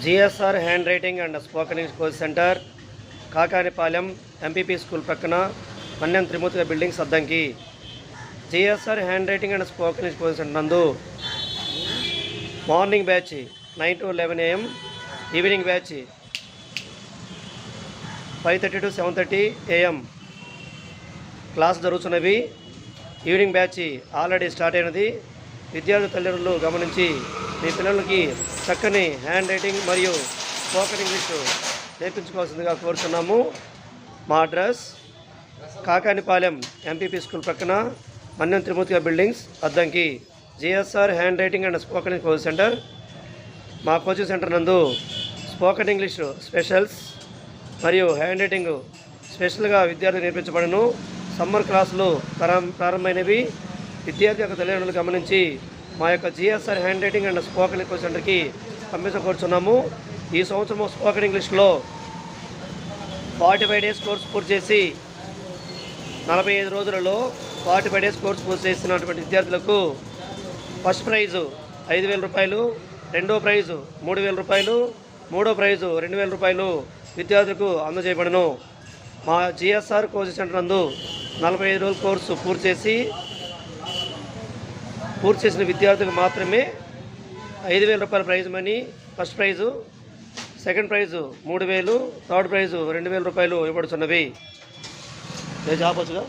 GSR handwriting and spoken English coaching centre, Kakanipalem MPP school ప్రక్కన మన్యం త్రిమూర్తిగా buildings Addanki. GSR handwriting and spoken English coaching centre నందు morning batch 9 to 11 AM, evening batch 5:30 to 7:30 AM class జరుగుతున్నవి. Evening batch already start అయినది. విద్యార్థి తల్లిదండ్రులు గమనించి మీ పిల్లలకి చక్కని హ్యాండ్ రైటింగ్ మరియు స్పోకెన్ ఇంగ్లీష్ నేర్పించుకోవాల్సిందిగా కోరుతున్నాము. మా అడ్రస్ కాకానిపాలెం ఎంపీపీ స్కూల్ ప్రక్కన మన్యం త్రిమూర్తిగా buildings Addanki. GSR handwriting and spoken English coaching centre. మా కోచింగ్ సెంటర్ నందు స్పోకెన్ ఇంగ్లీష్ స్పెషల్స్ మరియు హ్యాండ్ రైటింగ్ స్పెషల్గా విద్యార్థులు నేర్పించబడను. సమ్మర్ క్లాసులు ప్రారంభమైనవి. విద్యార్థి యొక్క తల్లిదండ్రులు గమనించి మా యొక్క GSR handwriting and spoken English సెంటర్కి పంపించకూర్చున్నాము. ఈ సంవత్సరం స్పోకెన్ ఇంగ్లీష్లో 45 days కోర్సు పూర్తి చేసి 45 రోజులలో 45 days కోర్సు పూర్తి చేసినటువంటి విద్యార్థులకు ఫస్ట్ ప్రైజు 5,000 రూపాయలు, రెండో ప్రైజు 3,000 రూపాయలు, మూడో ప్రైజు 2,000 రూపాయలు విద్యార్థులకు అందజేయబడను. మా జిఎస్ఆర్ కోచింగ్ సెంటర్ నందు 45 రోజుల కోర్సు పూర్తి చేసిన విద్యార్థులకు మాత్రమే 5,000 రూపాయల prize money, first prize, second price 3,000, third price 2,000 రూపాయలు ఇవ్వబడుతున్నవి. జాబ్ వచ్చుగా.